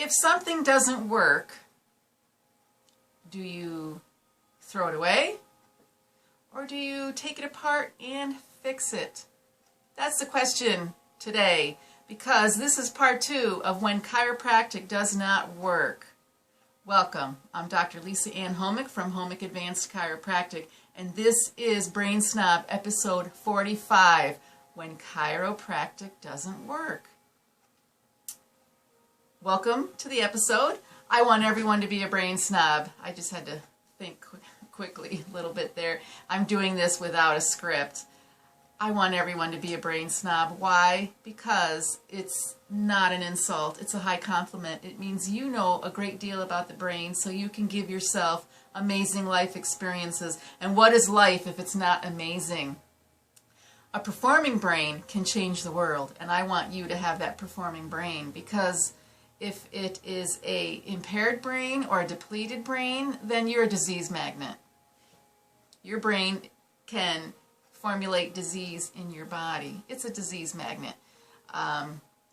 If something doesn't work, do you throw it away? Or do you take it apart and fix it? That's the question today, because this is part 2 of when chiropractic does not work. Welcome. I'm Dr. Lisa Ann Homick from Homick Advanced Chiropractic, and this is Brain Snob episode 45, when chiropractic doesn't work. Welcome to the episode. I want everyone to be a brain snob. I just had to think quickly a little bit there. I'm doing this without a script. I want everyone to be a brain snob. Why? Because it's not an insult. It's a high compliment. It means you know a great deal about the brain, so you can give yourself amazing life experiences. And what is life if it's not amazing? A performing brain can change the world, and I want you to have that performing brain, because if it is a impaired brain or a depleted brain, then you're a disease magnet. Your brain can formulate disease in your body. It's a disease magnet.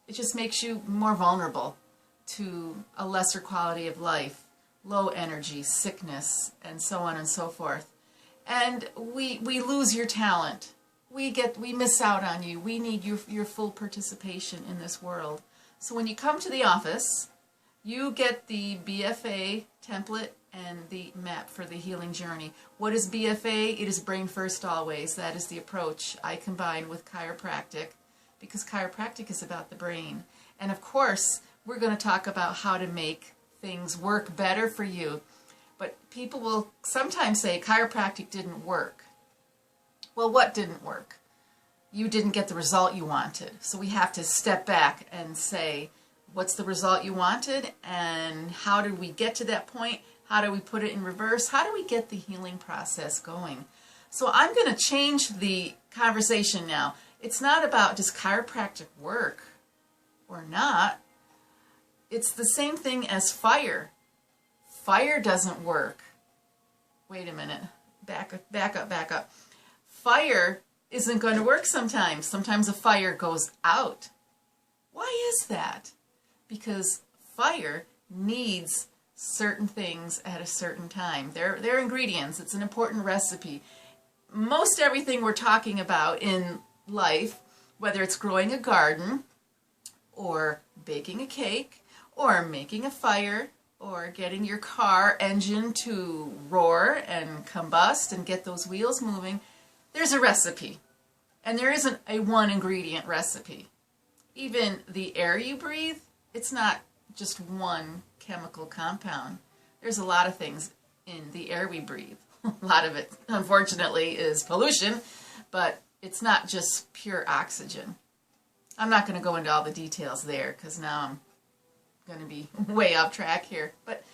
It just makes you more vulnerable to a lesser quality of life, low energy, sickness, and so on and so forth. And we lose your talent. We miss out on you. We need your full participation in this world. So when you come to the office, you get the BFA template and the map for the healing journey. What is BFA? It is brain first always. That is the approach I combine with chiropractic, because chiropractic is about the brain. And of course, we're going to talk about how to make things work better for you. But people will sometimes say chiropractic didn't work. Well, what didn't work? You didn't get the result you wanted. So we have to step back and say, what's the result you wanted, and how did we get to that point? How do we put it in reverse? How do we get the healing process going? So I'm going to change the conversation now. It's not about does chiropractic work or not. It's the same thing as fire. Fire doesn't work. Wait a minute. Back up. Fire isn't going to work sometimes. Sometimes a fire goes out. Why is that? Because fire needs certain things at a certain time. They're ingredients. It's an important recipe. Most everything we're talking about in life, whether it's growing a garden, or baking a cake, or making a fire, or getting your car engine to roar and combust and get those wheels moving, there's a recipe. And there isn't a one ingredient recipe. Even the air you breathe, it's not just one chemical compound. There's a lot of things in the air we breathe. A lot of it, unfortunately, is pollution, but it's not just pure oxygen. I'm not going to go into all the details there, because now I'm going to be way off track here. But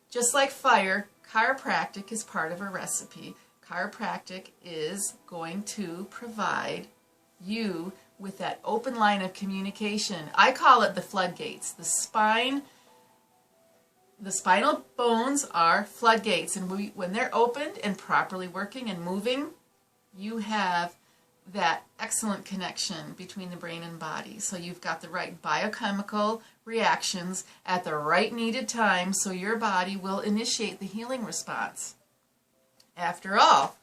just like fire, chiropractic is part of a recipe. Chiropractic is going to provide you with that open line of communication. I call it the floodgates. The spinal bones are floodgates, and when they're opened and properly working and moving, you have that excellent connection between the brain and body. So you've got the right biochemical reactions at the right needed time, so your body will initiate the healing response. After all,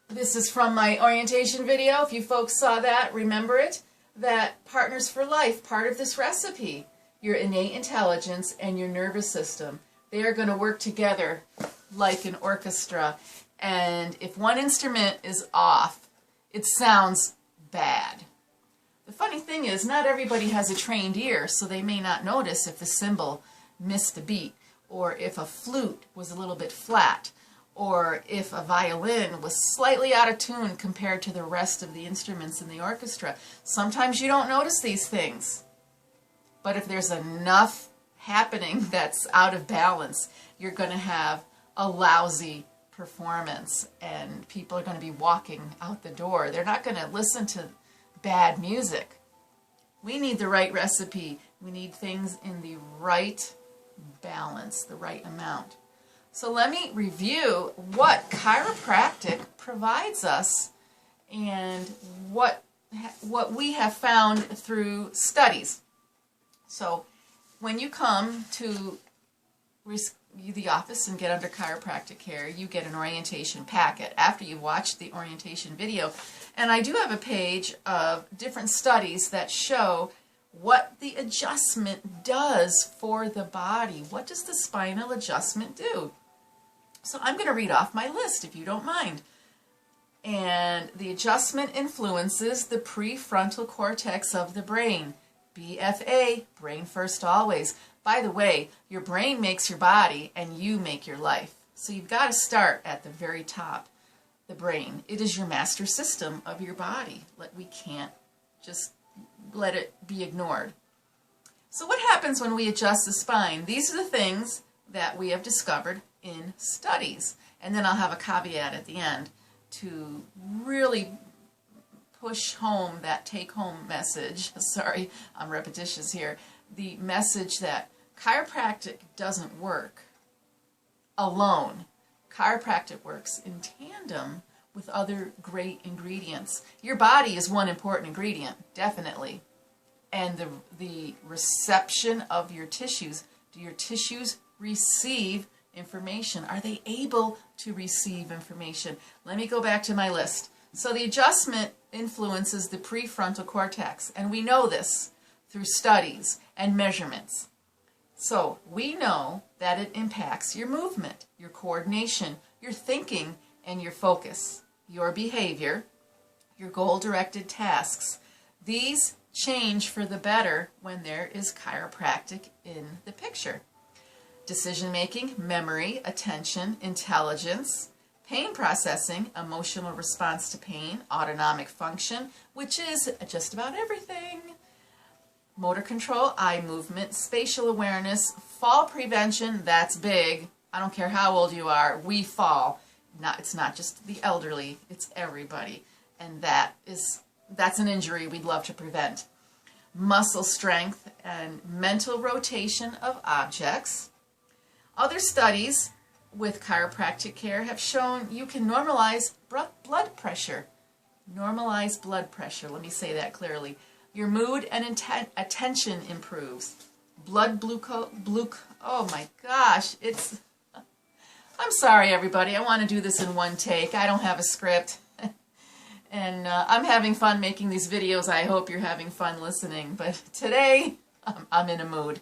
this is from my orientation video. If you folks saw that, remember it, that partners for life, part of this recipe, your innate intelligence and your nervous system, they are going to work together like an orchestra. And if one instrument is off, it sounds bad. The funny thing is, not everybody has a trained ear, so they may not notice if the cymbal missed a beat, or if a flute was a little bit flat, or if a violin was slightly out of tune compared to the rest of the instruments in the orchestra. Sometimes you don't notice these things. But if there's enough happening that's out of balance, you're going to have a lousy performance, and people are going to be walking out the door. They're not going to listen to bad music. We need the right recipe. We need things in the right balance, the right amount. So let me review what chiropractic provides us and what we have found through studies. So when you come to the office and get under chiropractic care, you get an orientation packet after you've watched the orientation video. And I do have a page of different studies that show what the adjustment does for the body. What does the spinal adjustment do? So I'm going to read off my list if you don't mind. And the adjustment influences the prefrontal cortex of the brain. BFA, brain first always. By the way, your brain makes your body and you make your life. So you've got to start at the very top, the brain. It is your master system of your body. We can't just let it be ignored. So what happens when we adjust the spine? These are the things that we have discovered in studies. And then I'll have a caveat at the end to really push home that take-home message. Sorry, I'm repetitious here. The message that chiropractic doesn't work alone. Chiropractic works in tandem with other great ingredients. Your body is one important ingredient, definitely. And the reception of your tissues. Do your tissues receive information? Are they able to receive information? Let me go back to my list. So the adjustment influences the prefrontal cortex, and we know this through studies and measurements. So we know that it impacts your movement, your coordination, your thinking, and your focus, your behavior, your goal-directed tasks. These change for the better when there is chiropractic in the picture. Decision-making, memory, attention, intelligence, pain processing, emotional response to pain, autonomic function, which is just about everything, motor control, eye movement, spatial awareness, fall prevention, that's big. I don't care how old you are, we fall. It's not just the elderly, it's everybody. And that's an injury we'd love to prevent. Muscle strength and mental rotation of objects. Other studies with chiropractic care have shown you can normalize blood pressure. Normalize blood pressure, let me say that clearly. Your mood and attention improves. Blood glucose, oh my gosh, I'm sorry everybody, I want to do this in one take. I don't have a script. And I'm having fun making these videos. I hope you're having fun listening. But today, I'm in a mood.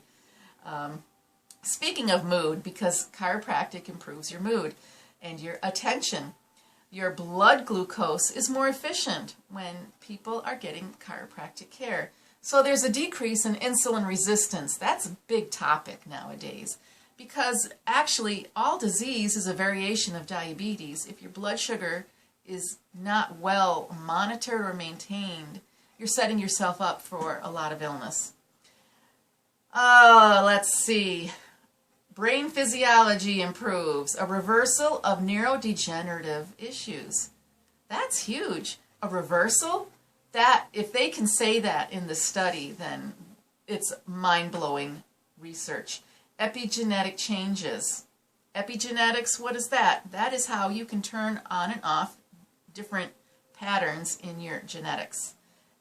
Speaking of mood, because chiropractic improves your mood and your attention, your blood glucose is more efficient when people are getting chiropractic care. So there's a decrease in insulin resistance. That's a big topic nowadays because actually all disease is a variation of diabetes. If your blood sugar is not well monitored or maintained, you're setting yourself up for a lot of illness. Let's see. Brain physiology improves. A reversal of neurodegenerative issues. That's huge. A reversal? That, if they can say that in the study, then it's mind-blowing research. Epigenetic changes. Epigenetics, what is that? That is how you can turn on and off different patterns in your genetics.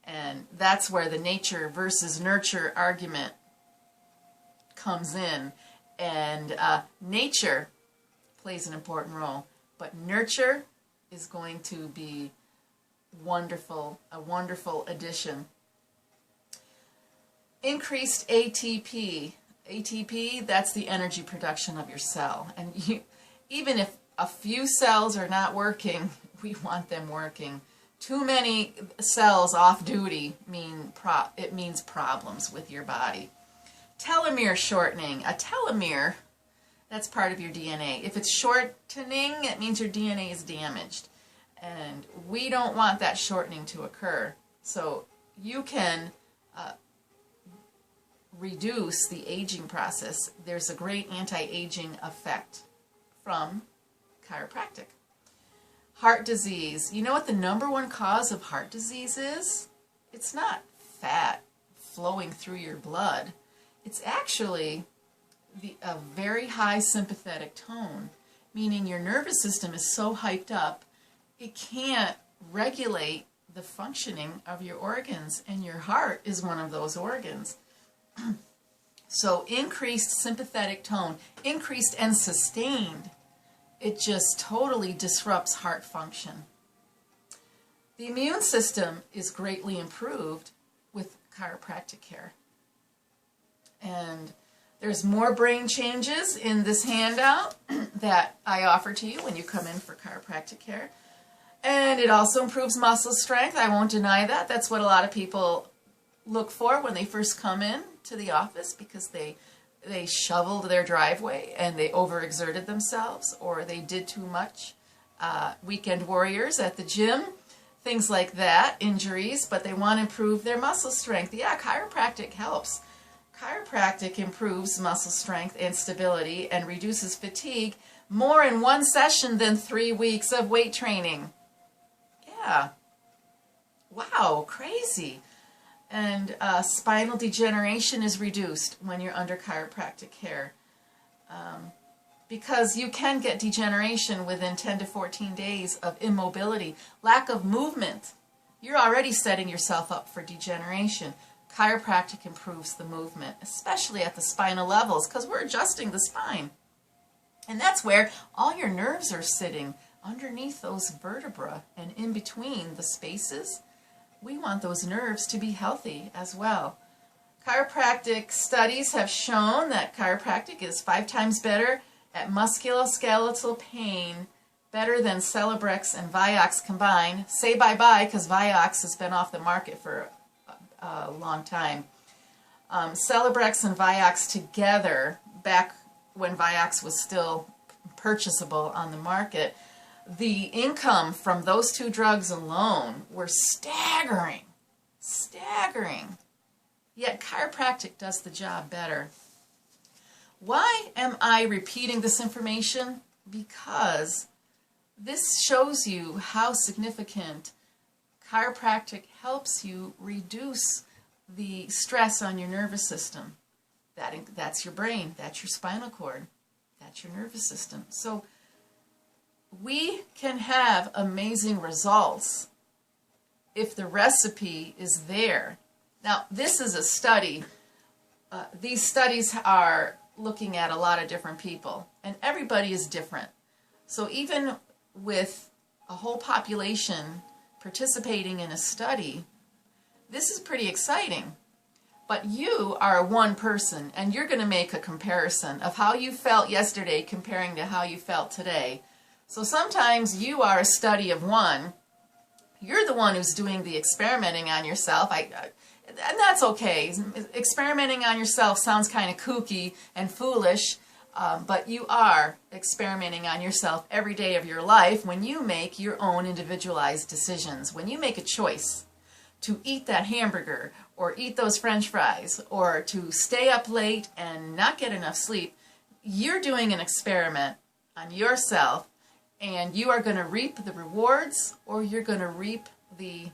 And that's where the nature versus nurture argument comes in. And nature plays an important role, but nurture is going to be wonderful, a wonderful addition. Increased ATP. ATP, that's the energy production of your cell. And even if a few cells are not working, we want them working. Too many cells off duty means problems with your body. Telomere shortening. A telomere, that's part of your DNA. If it's shortening, it means your DNA is damaged. And we don't want that shortening to occur. So you can reduce the aging process. There's a great anti-aging effect from chiropractic. Heart disease. You know what the #1 cause of heart disease is? It's not fat flowing through your blood. It's actually a very high sympathetic tone, meaning your nervous system is so hyped up, it can't regulate the functioning of your organs, and your heart is one of those organs. So increased sympathetic tone, increased and sustained, it just totally disrupts heart function. The immune system is greatly improved with chiropractic care. And there's more brain changes in this handout that I offer to you when you come in for chiropractic care. And it also improves muscle strength. I won't deny that. That's what a lot of people look for when they first come in to the office, because they shoveled their driveway and they overexerted themselves, or they did too much. Weekend warriors at the gym, things like that, injuries, but they want to improve their muscle strength. Yeah, chiropractic helps. Chiropractic improves muscle strength and stability and reduces fatigue more in one session than 3 weeks of weight training. Yeah. Wow, crazy. And spinal degeneration is reduced when you're under chiropractic care. Because you can get degeneration within 10 to 14 days of immobility, lack of movement. You're already setting yourself up for degeneration. Chiropractic improves the movement, especially at the spinal levels, because we're adjusting the spine. And that's where all your nerves are sitting, underneath those vertebrae and in between the spaces. We want those nerves to be healthy as well. Chiropractic studies have shown that chiropractic is 5 times better at musculoskeletal pain, better than Celebrex and Vioxx combined. Say bye-bye, because Vioxx has been off the market for a long time. Celebrex and Vioxx together, back when Vioxx was still purchasable on the market, the income from those 2 drugs alone were staggering. Staggering. Yet chiropractic does the job better. Why am I repeating this information? Because this shows you how significant chiropractic helps you reduce the stress on your nervous system. That's your brain, that's your spinal cord, that's your nervous system. So we can have amazing results if the recipe is there. Now, this is a study. These studies are looking at a lot of different people, and everybody is different. So even with a whole population participating in a study, this is pretty exciting. But you are one person, and you're going to make a comparison of how you felt yesterday comparing to how you felt today. So sometimes you are a study of one. You're the one who's doing the experimenting on yourself. And that's okay. Experimenting on yourself sounds kind of kooky and foolish, but you are experimenting on yourself every day of your life when you make your own individualized decisions. When you make a choice to eat that hamburger or eat those French fries or to stay up late and not get enough sleep, you're doing an experiment on yourself, and you are going to reap the rewards or you're going to reap the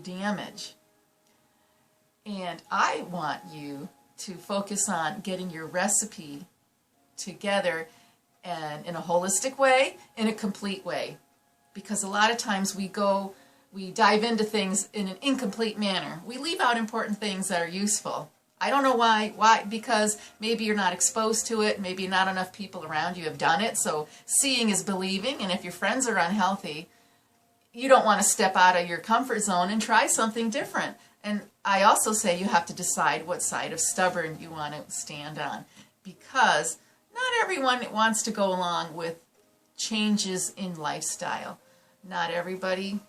damage. And I want you to focus on getting your recipe together and in a holistic way, in a complete way. Because a lot of times we dive into things in an incomplete manner. We leave out important things that are useful. I don't know why. Why? Because maybe you're not exposed to it. Maybe not enough people around you have done it. So seeing is believing. And if your friends are unhealthy, you don't want to step out of your comfort zone and try something different. And I also say you have to decide what side of stubborn you want to stand on, because not everyone wants to go along with changes in lifestyle. Not everybody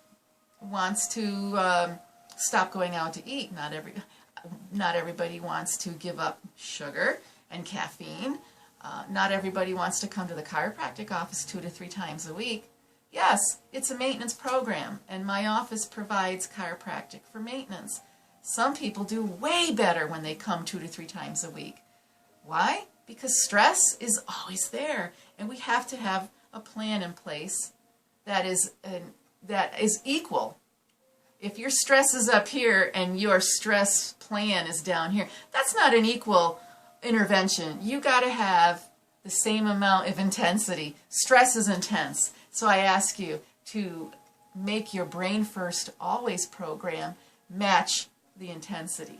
wants to stop going out to eat. Not everybody wants to give up sugar and caffeine. Not everybody wants to come to the chiropractic office 2 to 3 times a week. Yes, it's a maintenance program, and my office provides chiropractic for maintenance. Some people do way better when they come 2 to 3 times a week. Why? Because stress is always there, and we have to have a plan in place that is equal. If your stress is up here and your stress plan is down here, that's not an equal intervention. You got to have the same amount of intensity. Stress is intense. So I ask you to make your brain first always program match the intensity.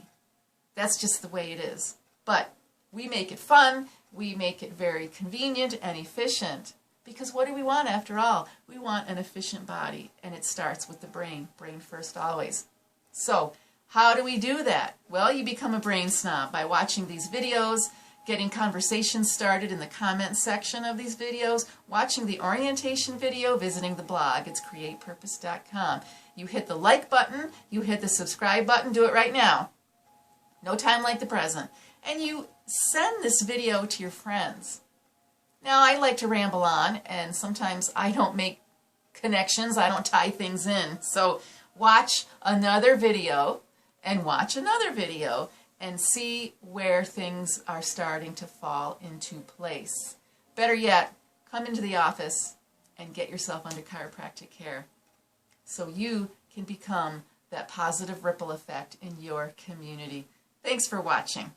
That's just the way it is. But We make it fun. We make it very convenient and efficient. Because what do we want after all? We want an efficient body, and it starts with the brain. Brain first always. So, how do we do that? Well, you become a brain snob by watching these videos, getting conversations started in the comment section of these videos, watching the orientation video, visiting the blog. It's createpurpose.com. You hit the like button, you hit the subscribe button, do it right now. No time like the present. And you send this video to your friends. Now, I like to ramble on, and sometimes I don't make connections, I don't tie things in. So watch another video, and watch another video, and see where things are starting to fall into place. Better yet, come into the office and get yourself under chiropractic care so you can become that positive ripple effect in your community. Thanks for watching.